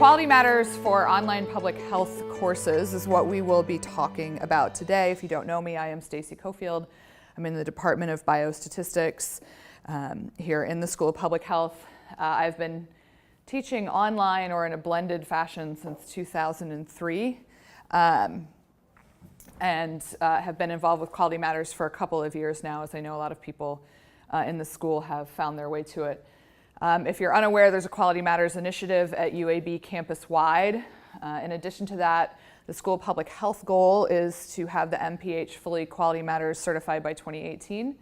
Quality Matters for online public health courses is what we will be talking about today. If you don't know me, I am Stacy Cofield. I'm in the Department of Biostatistics here in the School of Public Health. I've been teaching online or in a blended fashion since 2003 and have been involved with Quality Matters for a couple of years now, as I know a lot of people in the school have found their way to it. If you're unaware, there's a Quality Matters initiative at UAB campus-wide. In addition to that, the School of Public Health goal is to have the MPH fully Quality Matters certified by 2018.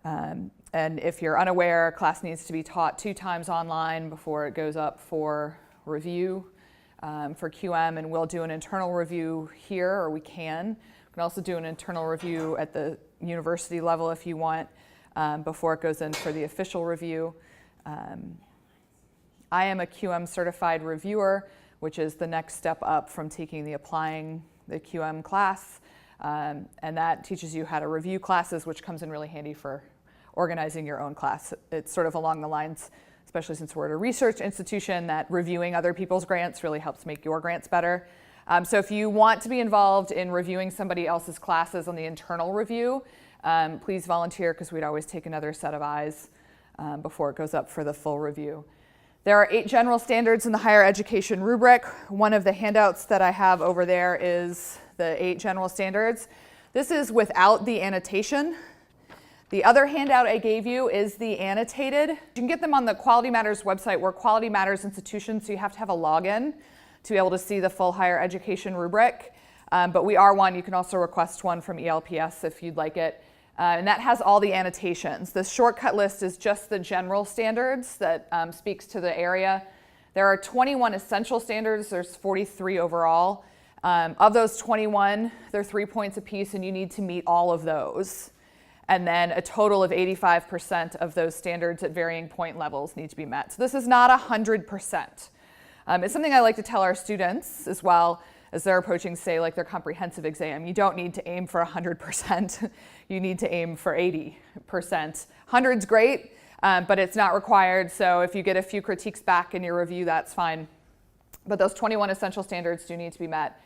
And if you're unaware, class needs to be taught 2 times online before it goes up for review for QM, and we'll do an internal review here, or we can. We can also do an internal review at the university level if you want, before it goes in for the official review. I am a QM certified reviewer, which is the next step up from taking the applying the QM class, and that teaches you how to review classes, which comes in really handy for organizing your own class. It's sort of along the lines, especially since we're at a research institution, that reviewing other people's grants really helps make your grants better. So if you want to be involved in reviewing somebody else's classes on the internal review, please volunteer, because we'd always take another set of eyes before it goes up for the full review. There are 8 general standards in the higher education rubric. One of the handouts that I have over there is the 8 general standards. This is without the annotation. The other handout I gave you is the annotated. You can get them on the Quality Matters website. We're Quality Matters institution, so you have to have a login to be able to see the full higher education rubric. But we are one. You can also request one from ELPS if you'd like it. And that has all the annotations. The shortcut list is just the general standards that speaks to the area. There are 21 essential standards. There's 43 overall. Of those 21, they're 3 points apiece, and you need to meet all of those. And then a total of 85% of those standards at varying point levels need to be met. So this is not 100%. It's something I like to tell our students as well, as they're approaching, say, like their comprehensive exam. You don't need to aim for 100%. You need to aim for 80%. 100's great, but it's not required. So if you get a few critiques back in your review, that's fine. But those 21 essential standards do need to be met.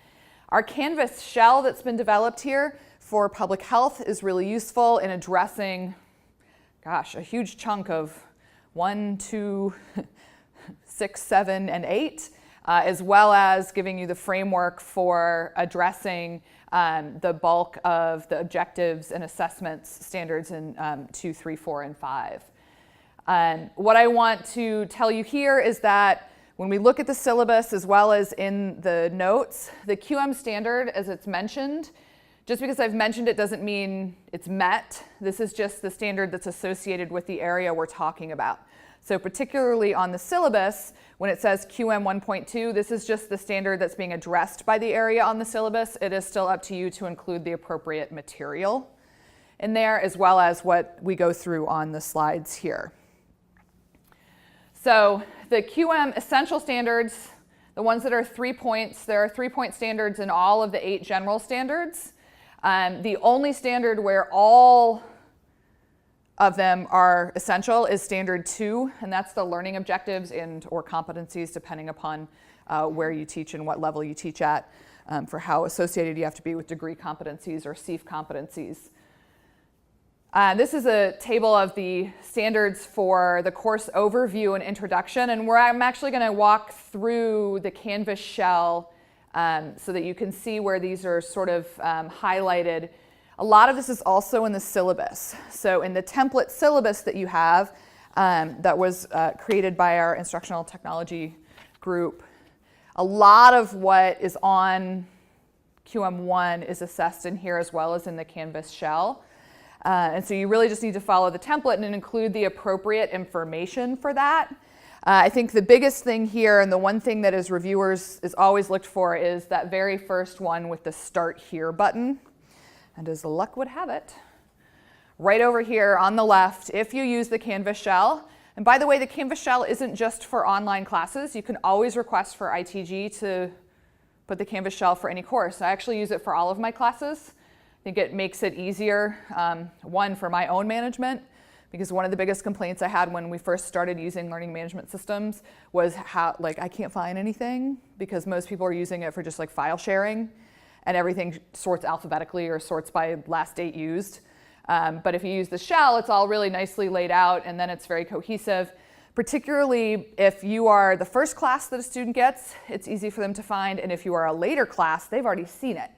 Our Canvas shell that's been developed here for public health is really useful in addressing, gosh, a huge chunk of 1, 2, 6, 7, and 8. As well as giving you the framework for addressing the bulk of the objectives and assessments standards in 2, 3, 4, and 5. What I want to tell you here is that when we look at the syllabus as well as in the notes, the QM standard, as it's mentioned, just because I've mentioned it doesn't mean it's met. This is just the standard that's associated with the area we're talking about. So particularly on the syllabus, when it says QM 1.2, this is just the standard that's being addressed by the area on the syllabus. It is still up to you to include the appropriate material in there, as well as what we go through on the slides here. So the QM essential standards, the ones that are 3 points, there are 3-point standards in all of the 8 general standards. The only standard where all of them are essential is standard 2, and that's the learning objectives and or competencies, depending upon where you teach and what level you teach at, for how associated you have to be with degree competencies or SOPH competencies. This is a table of the standards for the course overview and introduction, and I'm actually going to walk through the Canvas shell so that you can see where these are sort of highlighted. A lot of this is also in the syllabus. So in the template syllabus that you have that was created by our instructional technology group, a lot of what is on QM1 is assessed in here as well as in the Canvas shell. And so you really just need to follow the template and include the appropriate information for that. I think the biggest thing here, and the one thing that as reviewers is always looked for, is that very first one with the Start Here button. And as luck would have it, right over here on the left, if you use the Canvas shell, and by the way, the Canvas shell isn't just for online classes. You can always request for ITG to put the Canvas shell for any course. I actually use it for all of my classes. I think it makes it easier, one, for my own management, because one of the biggest complaints I had when we first started using learning management systems was how, like, I can't find anything, because most people are using it for just like file sharing, and everything sorts alphabetically or sorts by last date used. But if you use the shell, it's all really nicely laid out, and then it's very cohesive. Particularly if you are the first class that a student gets, it's easy for them to find, and if you are a later class, they've already seen it.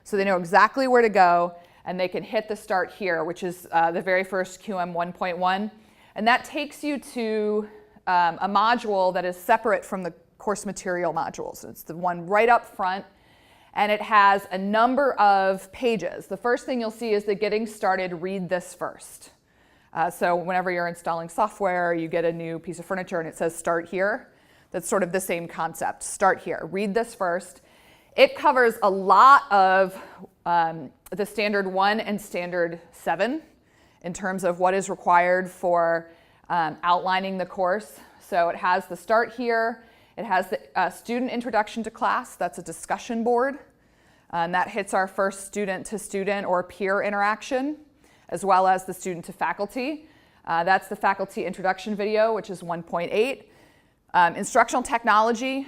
So they know exactly where to go, and they can hit the start here, which is the very first QM 1.1. And that takes you to a module that is separate from the course material modules. It's the one right up front, and it has a number of pages. The first thing you'll see is the Getting Started, Read This First. So whenever you're installing software, you get a new piece of furniture and it says Start Here. That's sort of the same concept. Start here. Read this first. It covers a lot of the Standard 1 and Standard 7 in terms of what is required for outlining the course. So it has the Start Here. It has the Student Introduction to Class. That's a discussion board. And that hits our first student-to-student or peer interaction, as well as the student to faculty. That's the faculty introduction video, which is 1.8. Instructional technology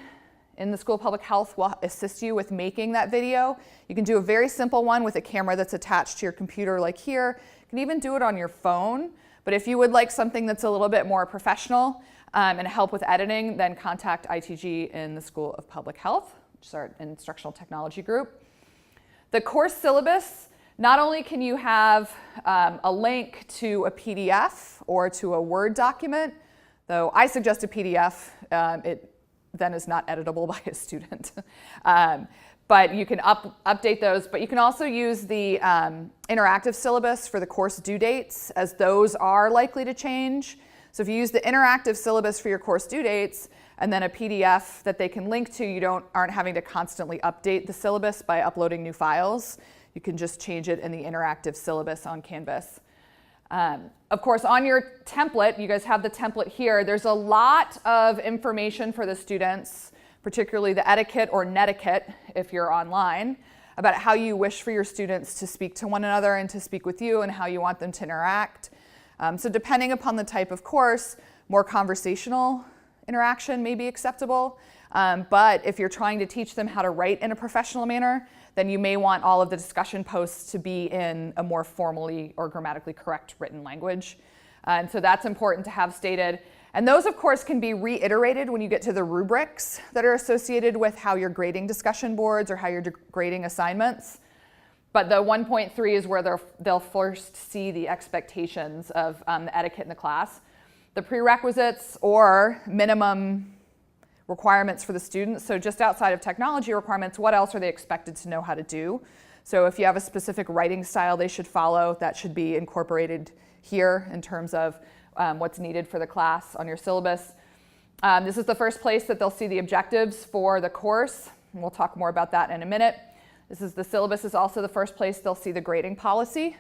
in the School of Public Health will assist you with making that video. You can do a very simple one with a camera that's attached to your computer like here. You can even do it on your phone. But if you would like something that's a little bit more professional and help with editing, then contact ITG in the School of Public Health, which is our instructional technology group. The course syllabus, not only can you have a link to a PDF or to a Word document, though I suggest a PDF, it then is not editable by a student. But you can update those, but you can also use the interactive syllabus for the course due dates, as those are likely to change. So if you use the interactive syllabus for your course due dates and then a PDF that they can link to, you aren't having to constantly update the syllabus by uploading new files. You can just change it in the interactive syllabus on Canvas. Of course, on your template, you guys have the template here. There's a lot of information for the students, particularly the etiquette or netiquette if you're online, about how you wish for your students to speak to one another and to speak with you and how you want them to interact. So depending upon the type of course, more conversational interaction may be acceptable. But if you're trying to teach them how to write in a professional manner, then you may want all of the discussion posts to be in a more formally or grammatically correct written language. And so that's important to have stated. And those, of course, can be reiterated when you get to the rubrics that are associated with how you're grading discussion boards or how you're grading assignments. But the 1.3 is where they'll first see the expectations of the etiquette in the class. The prerequisites or minimum requirements for the students. So just outside of technology requirements, what else are they expected to know how to do? So if you have a specific writing style they should follow, that should be incorporated here in terms of what's needed for the class on your syllabus. This is the first place that they'll see the objectives for the course. And we'll talk more about that in a minute. The syllabus is also the first place they'll see the grading policy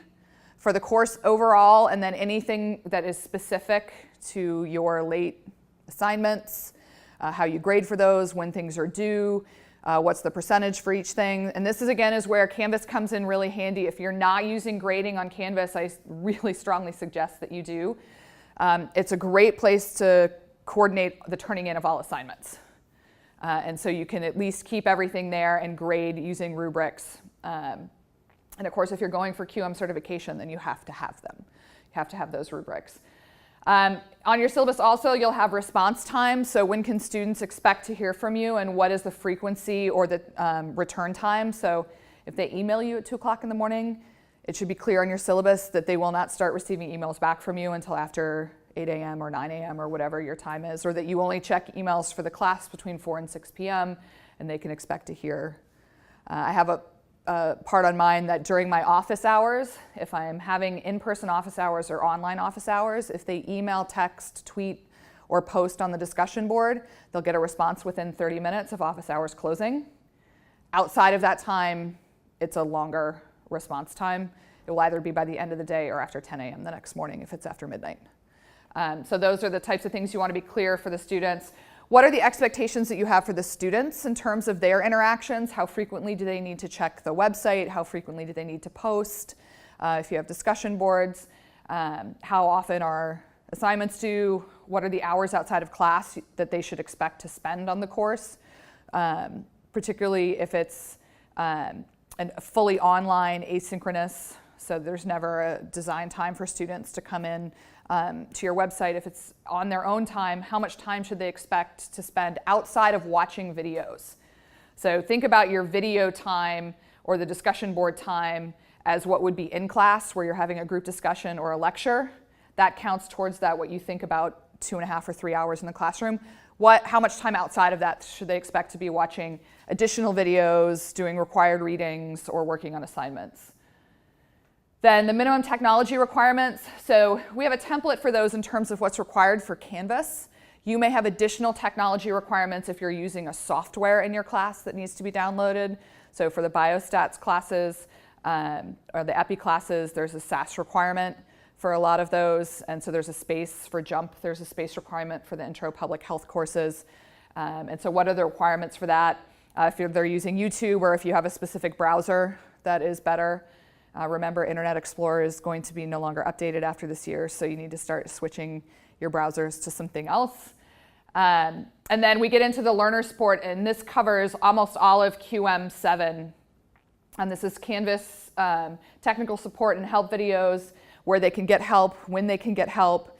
for the course overall, and then anything that is specific to your late assignments, how you grade for those, when things are due, what's the percentage for each thing. And this is, again, is where Canvas comes in really handy. If you're not using grading on Canvas, I really strongly suggest that you do. It's a great place to coordinate the turning in of all assignments. And so you can at least keep everything there and grade using rubrics. And of course, if you're going for QM certification, then you have to have them. You have to have those rubrics. On your syllabus also, you'll have response time. So when can students expect to hear from you, and what is the frequency or the return time? So if they email you at 2 o'clock in the morning, it should be clear on your syllabus that they will not start receiving emails back from you until after 8 a.m. or 9 a.m. or whatever your time is, or that you only check emails for the class between 4 and 6 p.m. and they can expect to hear. I have a part on mine that during my office hours, if I'm having in-person office hours or online office hours, if they email, text, tweet, or post on the discussion board, they'll get a response within 30 minutes of office hours closing. Outside of that time, it's a longer response time. It will either be by the end of the day or after 10 a.m. the next morning if it's after midnight. So those are the types of things you want to be clear for the students. What are the expectations that you have for the students in terms of their interactions? How frequently do they need to check the website? How frequently do they need to post? If you have discussion boards. how often are assignments due, what are the hours outside of class that they should expect to spend on the course, particularly if it's a fully online, asynchronous, so there's never a design time for students to come in to your website. If it's on their own time, how much time should they expect to spend outside of watching videos? So think about your video time or the discussion board time as what would be in class, where you're having a group discussion or a lecture. That counts towards that, what you think about 2.5 or 3 hours in the classroom. How much time outside of that should they expect to be watching additional videos, doing required readings, or working on assignments? Then the minimum technology requirements. So we have a template for those in terms of what's required for Canvas. You may have additional technology requirements if you're using a software in your class that needs to be downloaded. So for the biostats classes or the EPI classes, there's a SAS requirement for a lot of those. And so there's a space for JUMP. There's a space requirement for the intro public health courses. And so what are the requirements for that? If they're using YouTube or if you have a specific browser that is better. Remember, Internet Explorer is going to be no longer updated after this year, so you need to start switching your browsers to something else. And then we get into the learner support, and this covers almost all of QM7. And this is Canvas technical support and help videos, where they can get help, when they can get help.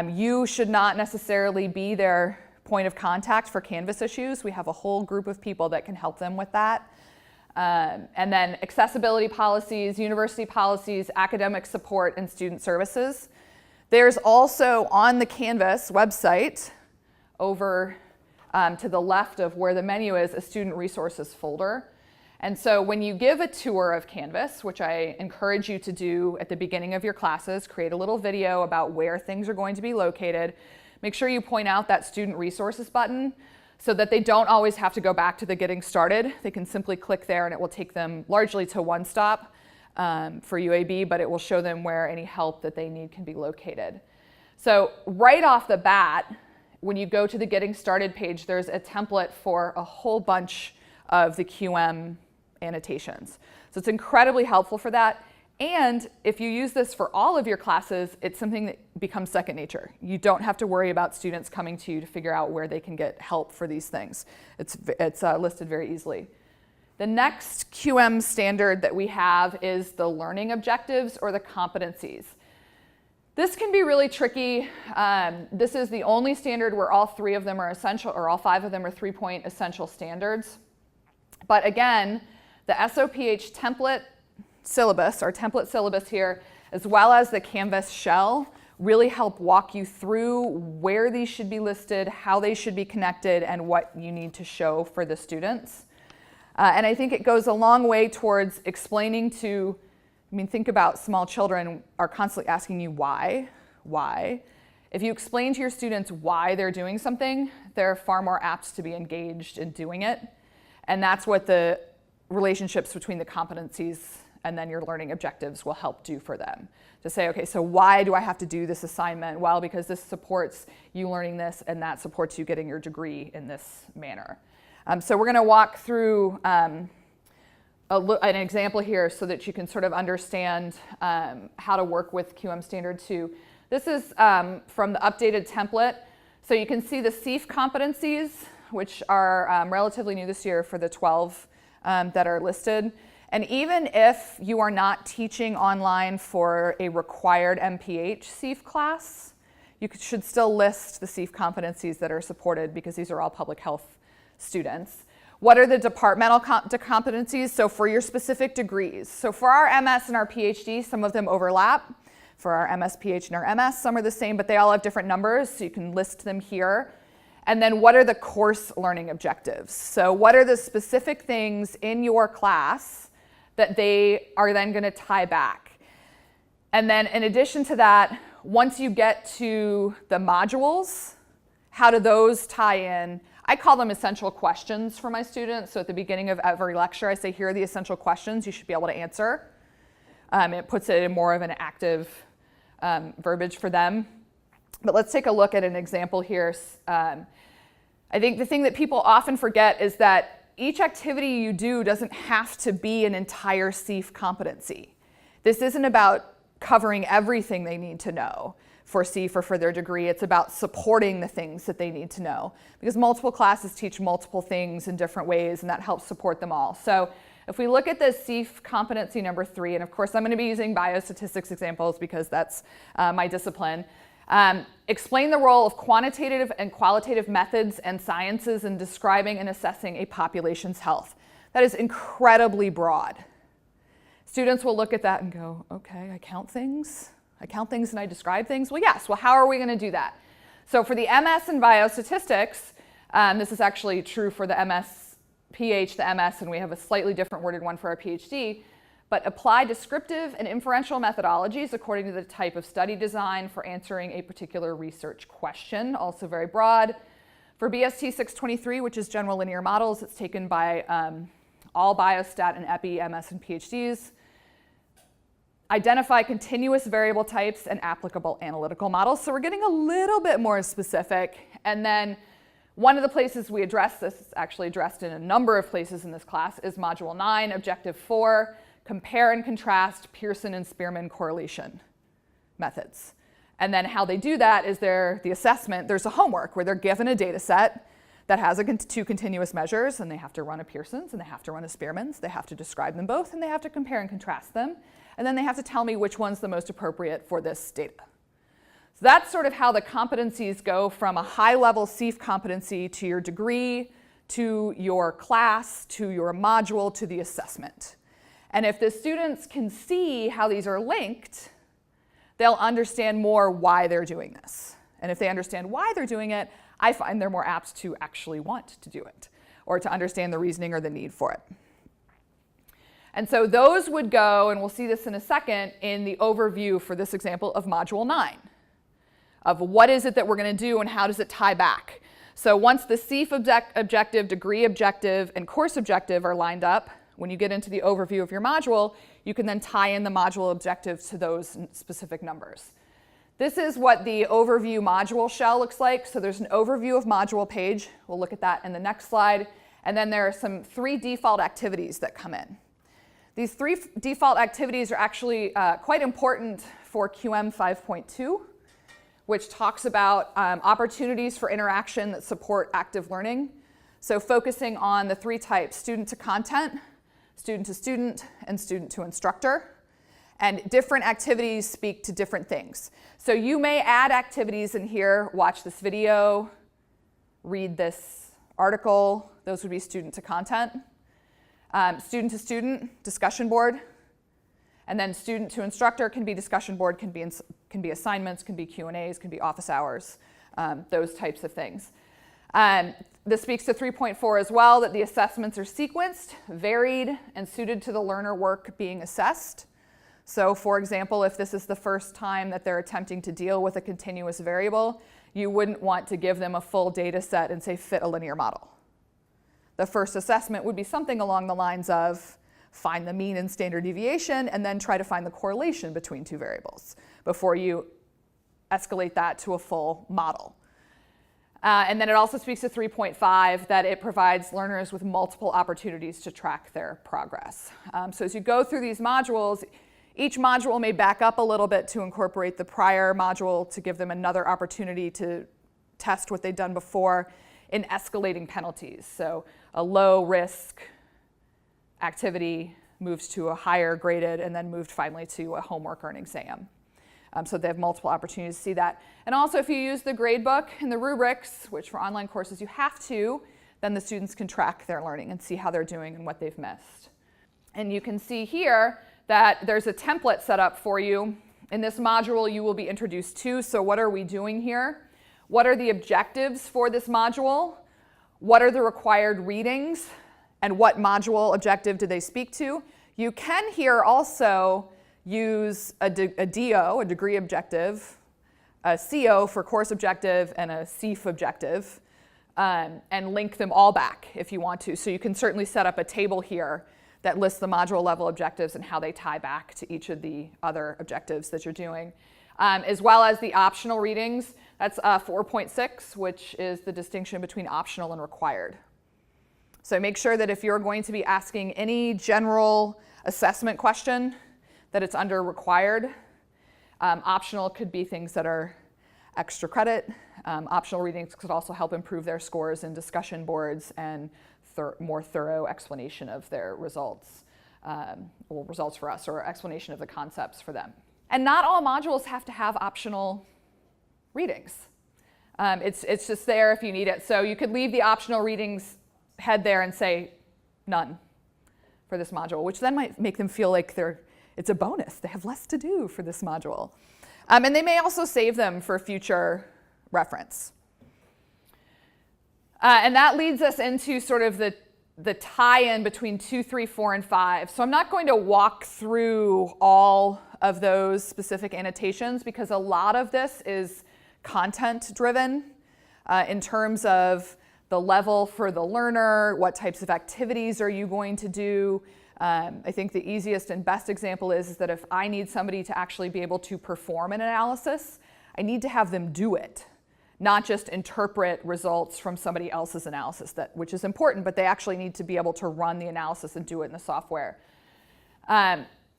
You should not necessarily be their point of contact for Canvas issues. We have a whole group of people that can help them with that. And then accessibility policies, university policies, academic support, and student services. There's also on the Canvas website, over to the left of where the menu is, a student resources folder. And so when you give a tour of Canvas, which I encourage you to do at the beginning of your classes, create a little video about where things are going to be located. Make sure you point out that student resources button, so that they don't always have to go back to the getting started. They can simply click there and it will take them largely to one stop for UAB, but it will show them where any help that they need can be located. So right off the bat, when you go to the getting started page, there's a template for a whole bunch of the QM annotations. So it's incredibly helpful for that. And if you use this for all of your classes, it's something that becomes second nature. You don't have to worry about students coming to you to figure out where they can get help for these things. It's listed very easily. The next QM standard that we have is the learning objectives or the competencies. This can be really tricky. This is the only standard where all 3 of them are essential, or all 5 of them are 3-point essential standards. But again, the SOPH template syllabus, our template syllabus here, as well as the Canvas shell, really help walk you through where these should be listed, how they should be connected, and what you need to show for the students. And I think it goes a long way towards explaining to, think about small children are constantly asking you why. If you explain to your students why they're doing something, they're far more apt to be engaged in doing it. And that's what the relationships between the competencies and then your learning objectives will help do for them. To say, okay, so why do I have to do this assignment? Well, because this supports you learning this, and that supports you getting your degree in this manner. So we're gonna walk through an example here so that you can sort of understand how to work with QM Standard 2. This is from the updated template. So you can see the SOPH competencies, which are relatively new this year for the 12 that are listed. And even if you are not teaching online for a required MPH SOPH class, you should still list the SOPH competencies that are supported, because these are all public health students. What are the departmental competencies? So for your specific degrees. So for our MS and our PhD, some of them overlap. For our MS, PH, and our MS, some are the same, but they all have different numbers, so you can list them here. And then what are the course learning objectives? So what are the specific things in your class that they are then going to tie back? And then in addition to that, once you get to the modules, how do those tie in? I call them essential questions for my students. So at the beginning of every lecture, I say, here are the essential questions you should be able to answer. It puts it in more of an active verbiage for them. But let's take a look at an example here. I think the thing that people often forget is that each activity you do doesn't have to be an entire SOPH competency. This isn't about covering everything they need to know for SEEF or for their degree. It's about supporting the things that they need to know, because multiple classes teach multiple things in different ways, and that helps support them all. So if we look at the SEEF competency number 3, and of course I'm going to be using biostatistics examples because that's my discipline, explain the role of quantitative and qualitative methods and sciences in describing and assessing a population's health. That is incredibly broad. Students will look at that and go, okay, I count things and I describe things. Well, yes. Well, how are we going to do that? So for the MS in biostatistics, this is actually true for the MS, PH, the MS, and we have a slightly different worded one for our PhD, but apply descriptive and inferential methodologies according to the type of study design for answering a particular research question, also very broad. For BST 623, which is general linear models, it's taken by all biostat and epi, MS, and PhDs. Identify continuous variable types and applicable analytical models. So we're getting a little bit more specific. And then one of the places we address this, is actually addressed in a number of places in this class, is Module 9, Objective 4, compare and contrast Pearson and Spearman correlation methods. And then how they do that is the assessment, there's a homework where they're given a data set that has 2 continuous measures, and they have to run a Pearson's and they have to run a Spearman's. They have to describe them both, and they have to compare and contrast them. And then they have to tell me which one's the most appropriate for this data. So that's sort of how the competencies go from a high-level SEEF competency to your degree, to your class, to your module, to the assessment. And if the students can see how these are linked, they'll understand more why they're doing this. And if they understand why they're doing it, I find they're more apt to actually want to do it, or to understand the reasoning or the need for it. And so those would go, and we'll see this in a second, in the overview for this example of Module 9, of what is it that we're going to do and how does it tie back. So once the SEEF objective, degree objective, and course objective are lined up, when you get into the overview of your module, you can then tie in the module objectives to those specific numbers. This is what the overview module shell looks like. So there's an overview of module page. We'll look at that in the next slide. And then there are 3 default activities that come in. These 3 default activities are actually quite important for QM 5.2, which talks about opportunities for interaction that support active learning. So focusing on the 3 types: student to content, student to student, and student to instructor. And different activities speak to different things. So you may add activities in here, watch this video, read this article. Those would be student to content. Student to student, discussion board. And then student to instructor can be discussion board, can be assignments, can be Q&As, can be office hours, those types of things. This speaks to 3.4 as well, that the assessments are sequenced, varied, and suited to the learner work being assessed. So for example, if this is the first time that they're attempting to deal with a continuous variable, you wouldn't want to give them a full data set and say fit a linear model. The first assessment would be something along the lines of find the mean and standard deviation and then try to find the correlation between 2 variables before you escalate that to a full model. And then it also speaks to 3.5 that it provides learners with multiple opportunities to track their progress. So as you go through these modules, each module may back up a little bit to incorporate the prior module to give them another opportunity to test what they've done before in escalating penalties. So a low risk activity moves to a higher graded and then moved finally to a homework or an exam. So they have multiple opportunities to see that. And also if you use the gradebook and the rubrics, which for online courses you have to, then the students can track their learning and see how they're doing and what they've missed. And you can see here that there's a template set up for you. In this module you will be introduced to, so what are we doing here? What are the objectives for this module? What are the required readings? And what module objective do they speak to? You can here also use a DO, a degree objective, a CO for course objective, and a SEEF objective, and link them all back if you want to. So you can certainly set up a table here that lists the module level objectives and how they tie back to each of the other objectives that you're doing, as well as the optional readings. That's 4.6, which is the distinction between optional and required. So make sure that if you're going to be asking any general assessment question, that it's under required, Optional could be things that are extra credit. Optional readings could also help improve their scores in discussion boards and more thorough explanation of their results, or results for us, or explanation of the concepts for them. And not all modules have to have optional readings. It's just there if you need it. So you could leave the optional readings head there and say none for this module, which then might make them feel like it's a bonus. They have less to do for this module. And they may also save them for future reference. And that leads us into sort of the tie-in between 2, 3, 4, and 5. So I'm not going to walk through all of those specific annotations because a lot of this is content-driven in terms of the level for the learner, what types of activities are you going to do. I think the easiest and best example is that if I need somebody to actually be able to perform an analysis, I need to have them do it, not just interpret results from somebody else's analysis, which is important, but they actually need to be able to run the analysis and do it in the software.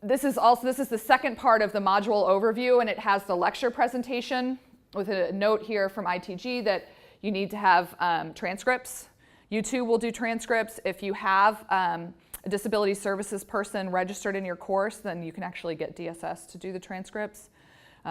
This is the second part of the module overview, and it has the lecture presentation with a note here from ITG that you need to have transcripts. You too will do transcripts. If you have a disability services person registered in your course, then you can actually get DSS to do the transcripts,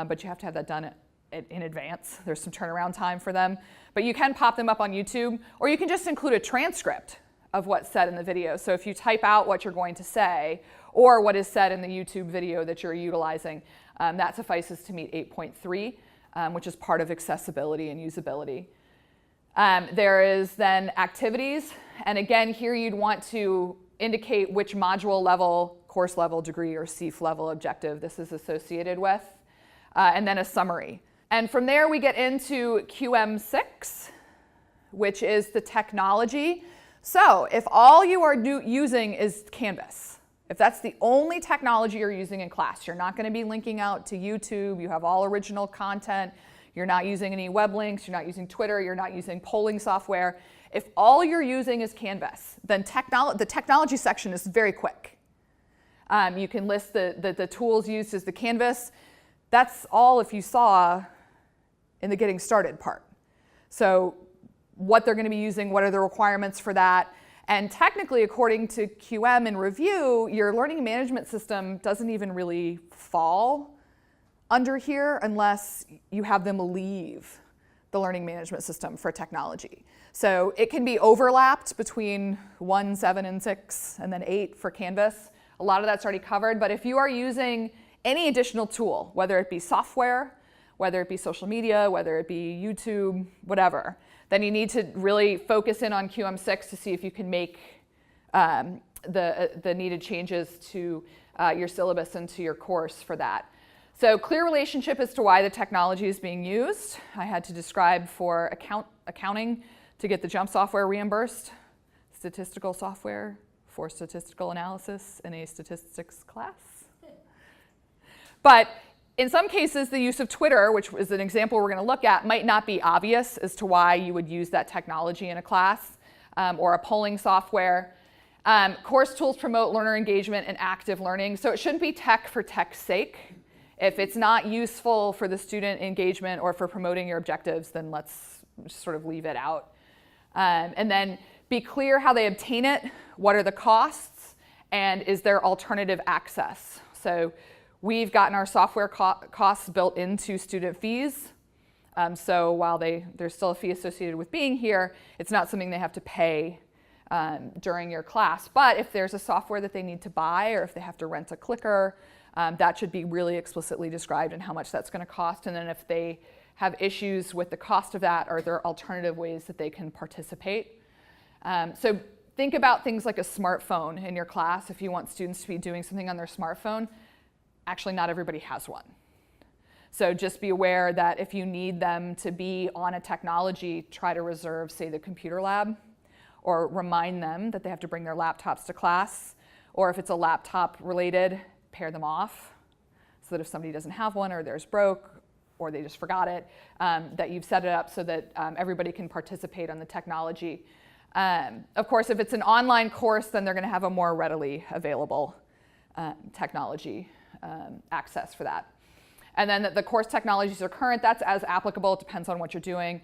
but you have to have that done in advance. There's some turnaround time for them, but you can pop them up on YouTube, or you can just include a transcript of what's said in the video. So if you type out what you're going to say, or what is said in the YouTube video that you're utilizing, that suffices to meet 8.3, which is part of accessibility and usability. There is then activities, and again, here you'd want to indicate which module level, course level, degree, or CEF level objective this is associated with, and then a summary. And from there we get into QM6, which is the technology. So if all you are using is Canvas, if that's the only technology you're using in class, you're not going to be linking out to YouTube, you have all original content, you're not using any web links, you're not using Twitter, you're not using polling software. If all you're using is Canvas, then the technology section is very quick. You can list the tools used as the Canvas. That's all if you saw in the getting started part. So what they're going to be using, what are the requirements for that, and technically, according to QM and review, your learning management system doesn't even really fall under here unless you have them leave the learning management system for technology. So it can be overlapped between 1, 7, and 6, and then 8 for Canvas. A lot of that's already covered, but if you are using any additional tool, whether it be software, whether it be social media, whether it be YouTube, whatever, then you need to really focus in on QM6 to see if you can make the needed changes to your syllabus and to your course for that. So clear relationship as to why the technology is being used. I had to describe for accounting to get the JUMP software reimbursed, statistical software for statistical analysis in a statistics class. But in some cases, the use of Twitter, which is an example we're going to look at, might not be obvious as to why you would use that technology in a class or a polling software. Course tools promote learner engagement and active learning, so it shouldn't be tech for tech's sake. If it's not useful for the student engagement or for promoting your objectives, then let's just sort of leave it out. And then be clear how they obtain it, what are the costs, and is there alternative access. So we've gotten our software costs built into student fees. So while there's still a fee associated with being here, it's not something they have to pay during your class. But if there's a software that they need to buy, or if they have to rent a clicker, that should be really explicitly described and how much that's going to cost. And then if they have issues with the cost of that, are there alternative ways that they can participate? So think about things like a smartphone in your class. If you want students to be doing something on their smartphone, actually not everybody has one. So just be aware that if you need them to be on a technology, try to reserve, say, the computer lab, or remind them that they have to bring their laptops to class, or if it's a laptop related, pair them off so that if somebody doesn't have one or theirs broke or they just forgot it, that you've set it up so that everybody can participate on the technology. Of course, if it's an online course, then they're going to have a more readily available technology access for that. And then that the course technologies are current, that's as applicable. It depends on what you're doing.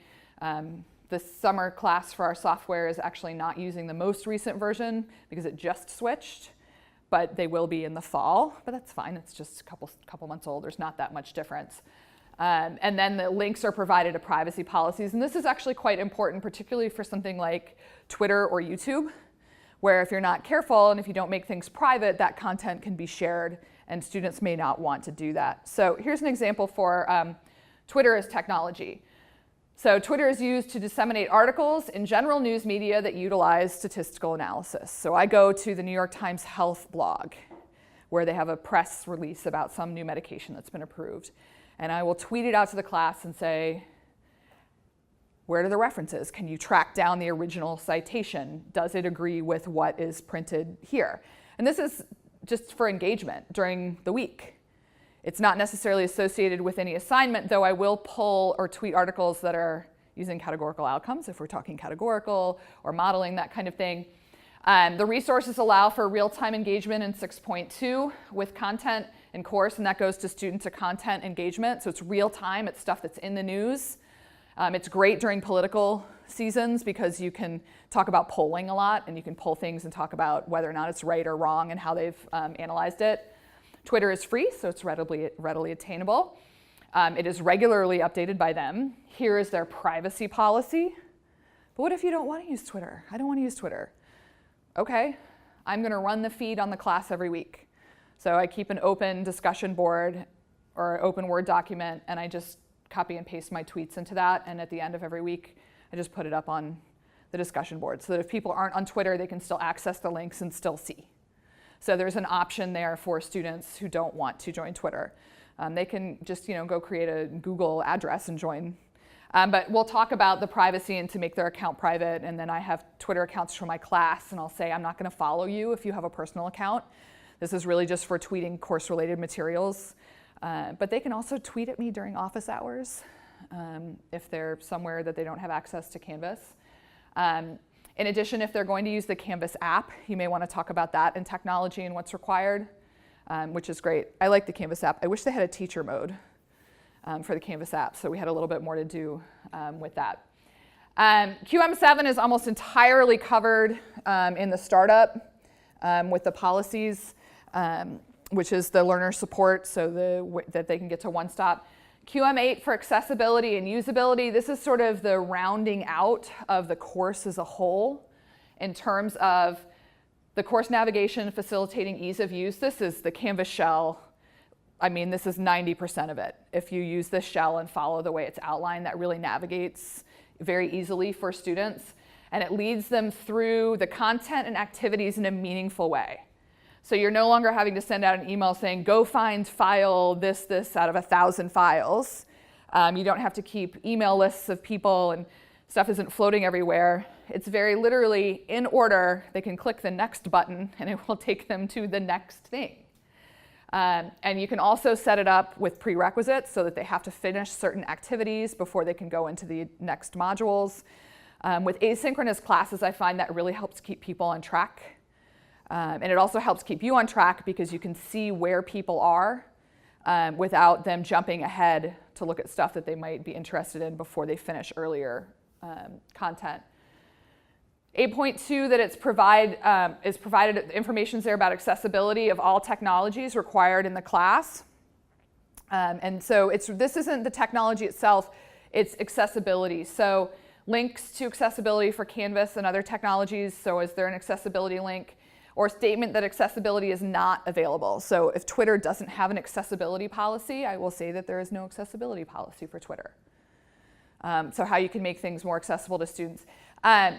The summer class for our software is actually not using the most recent version because it just switched, but they will be in the fall, but that's fine. It's just a couple months old. There's not that much difference. And then the links are provided to privacy policies. And this is actually quite important, particularly for something like Twitter or YouTube, where if you're not careful and if you don't make things private, that content can be shared, and students may not want to do that. So here's an example for Twitter as technology. So Twitter is used to disseminate articles in general news media that utilize statistical analysis. So I go to the New York Times Health blog, where they have a press release about some new medication that's been approved. And I will tweet it out to the class and say, where are the references? Can you track down the original citation? Does it agree with what is printed here? And this is just for engagement during the week. It's not necessarily associated with any assignment, though I will pull or tweet articles that are using categorical outcomes, if we're talking categorical or modeling, that kind of thing. The resources allow for real-time engagement in 6.2 with content in course, and that goes to student-to-content engagement. So it's real-time, it's stuff that's in the news. It's great during political seasons because you can talk about polling a lot, and you can pull things and talk about whether or not it's right or wrong and how they've analyzed it. Twitter is free, so it's readily attainable. It is regularly updated by them. Here is their privacy policy. But what if you don't want to use Twitter? I don't want to use Twitter. Okay, I'm going to run the feed on the class every week. So I keep an open discussion board or open Word document, and I just copy and paste my tweets into that. And at the end of every week, I just put it up on the discussion board so that if people aren't on Twitter, they can still access the links and still see. So there's an option there for students who don't want to join Twitter. They can just go create a Google address and join. But we'll talk about the privacy and to make their account private. And then I have Twitter accounts for my class, and I'll say I'm not going to follow you if you have a personal account. This is really just for tweeting course-related materials. But they can also tweet at me during office hours if they're somewhere that they don't have access to Canvas. In addition, if they're going to use the Canvas app, you may want to talk about that and technology and what's required, which is great. I like the Canvas app. I wish they had a teacher mode for the Canvas app, so we had a little bit more to do with that. QM7 is almost entirely covered in the startup with the policies, which is the learner support, so that they can get to one-stop. QM8 for accessibility and usability. This is sort of the rounding out of the course as a whole in terms of the course navigation, facilitating ease of use. This is the Canvas shell. I mean, this is 90% of it. If you use this shell and follow the way it's outlined, that really navigates very easily for students. And it leads them through the content and activities in a meaningful way. So you're no longer having to send out an email saying, go find file this out of 1,000 files. You don't have to keep email lists of people and stuff isn't floating everywhere. It's very literally in order. They can click the next button and it will take them to the next thing. And you can also set it up with prerequisites so that they have to finish certain activities before they can go into the next modules. With asynchronous classes, I find that really helps keep people on track. And it also helps keep you on track because you can see where people are without them jumping ahead to look at stuff that they might be interested in before they finish earlier content. 8.2 that it's provided information there about accessibility of all technologies required in the class. And so this isn't the technology itself, it's accessibility. So links to accessibility for Canvas and other technologies. So is there an accessibility link? Or statement that accessibility is not available. So if Twitter doesn't have an accessibility policy, I will say that there is no accessibility policy for Twitter. So how you can make things more accessible to students.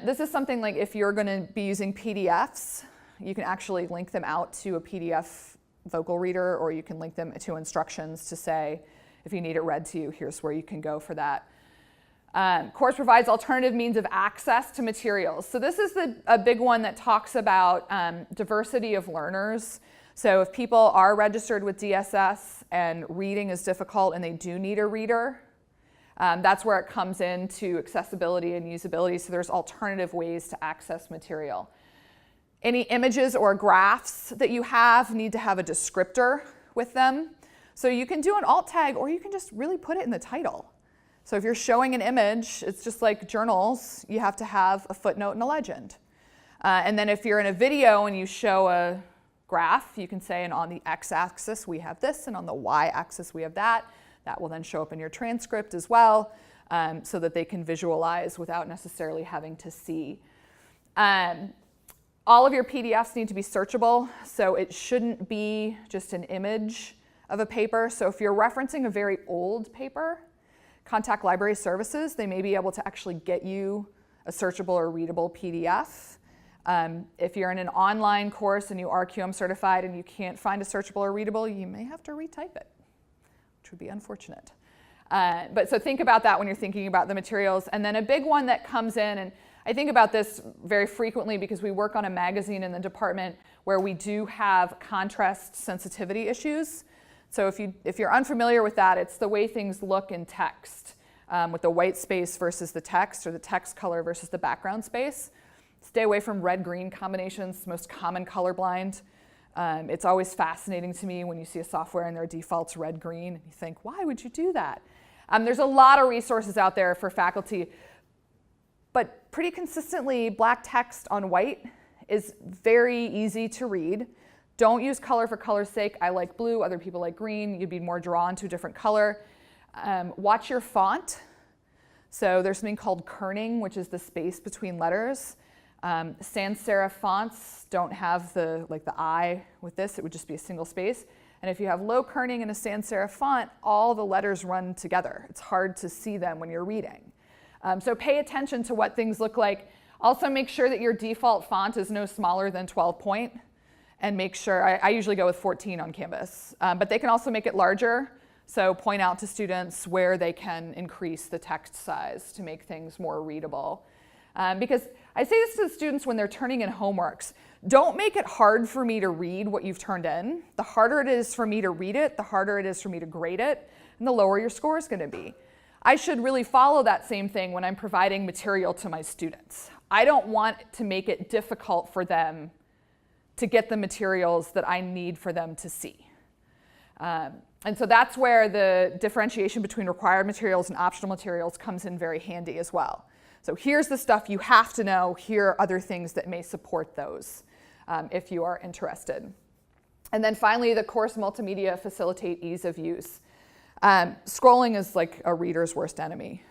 This is something like if you're going to be using PDFs, you can actually link them out to a PDF vocal reader, or you can link them to instructions to say, if you need it read to you, here's where you can go for that. Course provides alternative means of access to materials. So this is a big one that talks about diversity of learners. So if people are registered with DSS and reading is difficult and they do need a reader, that's where it comes into accessibility and usability. So there's alternative ways to access material. Any images or graphs that you have need to have a descriptor with them. So you can do an alt tag, or you can just really put it in the title. So if you're showing an image, it's just like journals, you have to have a footnote and a legend. And then if you're in a video and you show a graph, you can say, and on the x-axis we have this, and on the y-axis we have that. That will then show up in your transcript as well, so that they can visualize without necessarily having to see. All of your PDFs need to be searchable, so it shouldn't be just an image of a paper. So if you're referencing a very old paper, contact Library Services. They may be able to actually get you a searchable or readable PDF. If you're in an online course and you are QM certified and you can't find a searchable or readable, you may have to retype it, which would be unfortunate. But so think about that when you're thinking about the materials. And then a big one that comes in, and I think about this very frequently because we work on a magazine in the department where we do have contrast sensitivity issues. So if you're unfamiliar with that, it's the way things look in text, with the white space versus the text, or the text color versus the background space. Stay away from red-green combinations, most common colorblind. It's always fascinating to me when you see a software and their default's red-green, and you think, why would you do that? There's a lot of resources out there for faculty, but pretty consistently, black text on white is very easy to read. Don't use color for color's sake. I like blue, other people like green. You'd be more drawn to a different color. Watch your font. So there's something called kerning, which is the space between letters. Sans serif fonts don't have the I with this. It would just be a single space. And if you have low kerning in a sans serif font, all the letters run together. It's hard to see them when you're reading. So pay attention to what things look like. Also make sure that your default font is no smaller than 12 point. And make sure, I usually go with 14 on Canvas, but they can also make it larger. So point out to students where they can increase the text size to make things more readable. Because I say this to students when they're turning in homeworks, don't make it hard for me to read what you've turned in. The harder it is for me to read it, the harder it is for me to grade it, and the lower your score is going to be. I should really follow that same thing when I'm providing material to my students. I don't want to make it difficult for them to get the materials that I need for them to see. And so that's where the differentiation between required materials and optional materials comes in very handy as well. So here's the stuff you have to know. Here are other things that may support those if you are interested. And then finally, the course multimedia facilitate ease of use. Scrolling is like a reader's worst enemy.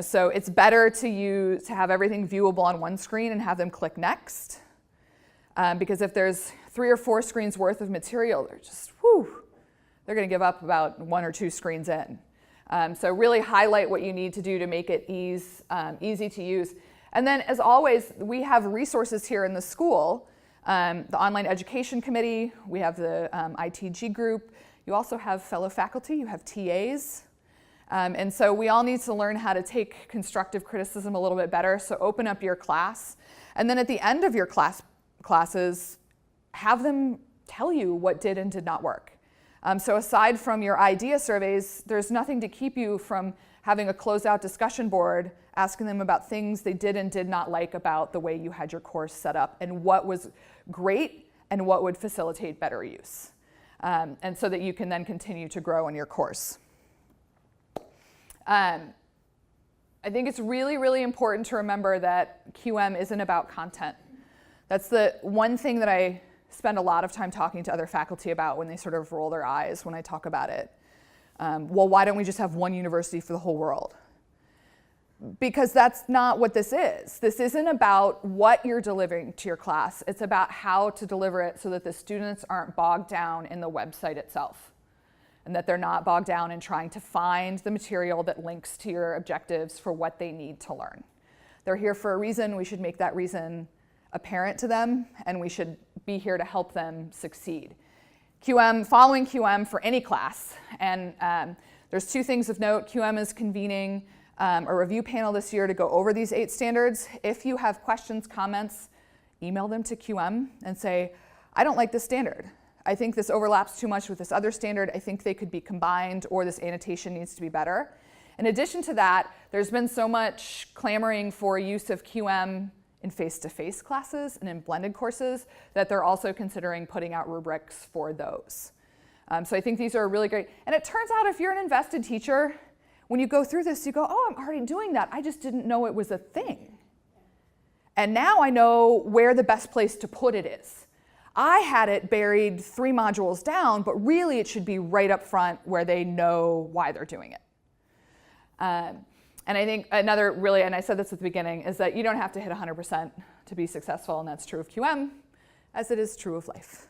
So it's better to have everything viewable on one screen and have them click next. Because if there's 3 or 4 screens worth of material, they're going to give up about 1 or 2 screens in. So really highlight what you need to do to make it easy to use. And then, as always, we have resources here in the school. The Online Education Committee, we have the ITG group. You also have fellow faculty, you have TAs. And so we all need to learn how to take constructive criticism a little bit better. So open up your class. And then at the end of your classes, have them tell you what did and did not work. So aside from your idea surveys, there's nothing to keep you from having a closeout discussion board, asking them about things they did and did not like about the way you had your course set up, and what was great and what would facilitate better use. And so that you can then continue to grow in your course. I think it's really, really important to remember that QM isn't about content. That's the one thing that I spend a lot of time talking to other faculty about when they sort of roll their eyes when I talk about it. Well, why don't we just have one university for the whole world? Because that's not what this is. This isn't about what you're delivering to your class. It's about how to deliver it so that the students aren't bogged down in the website itself, and that they're not bogged down in trying to find the material that links to your objectives for what they need to learn. They're here for a reason. We should make that reason apparent to them, and we should be here to help them succeed. Following QM for any class, and there's 2 things of note. QM is convening a review panel this year to go over these 8 standards. If you have questions, comments, email them to QM and say, I don't like this standard. I think this overlaps too much with this other standard. I think they could be combined, or this annotation needs to be better. In addition to that, there's been so much clamoring for use of QM in face-to-face classes and in blended courses that they're also considering putting out rubrics for those. So I think these are really great. And it turns out if you're an invested teacher, when you go through this, you go, oh, I'm already doing that. I just didn't know it was a thing. And now I know where the best place to put it is. I had it buried 3 modules down, but really it should be right up front where they know why they're doing it. And I think another really, and I said this at the beginning, is that you don't have to hit 100% to be successful, and that's true of QM, as it is true of life.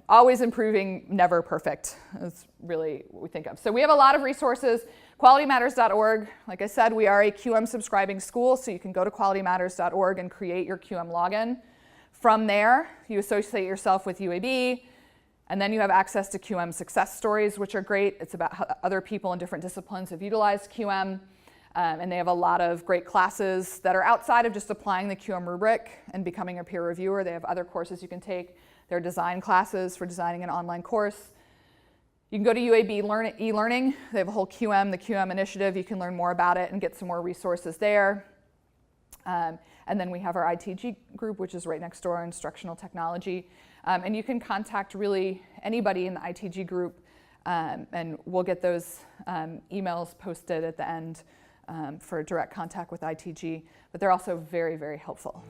Always improving, never perfect, is really what we think of. So we have a lot of resources. QualityMatters.org, like I said, we are a QM subscribing school, so you can go to QualityMatters.org and create your QM login. From there, you associate yourself with UAB, and then you have access to QM success stories, which are great. It's about how other people in different disciplines have utilized QM, and they have a lot of great classes that are outside of just applying the QM rubric and becoming a peer reviewer. They have other courses you can take. There are design classes for designing an online course. You can go to UAB e-learning. They have a whole QM, the QM initiative. You can learn more about it and get some more resources there. And then we have our ITG group, which is right next door, Instructional Technology. And you can contact really anybody in the ITG group, and we'll get those emails posted at the end for direct contact with ITG. But they're also very, very helpful.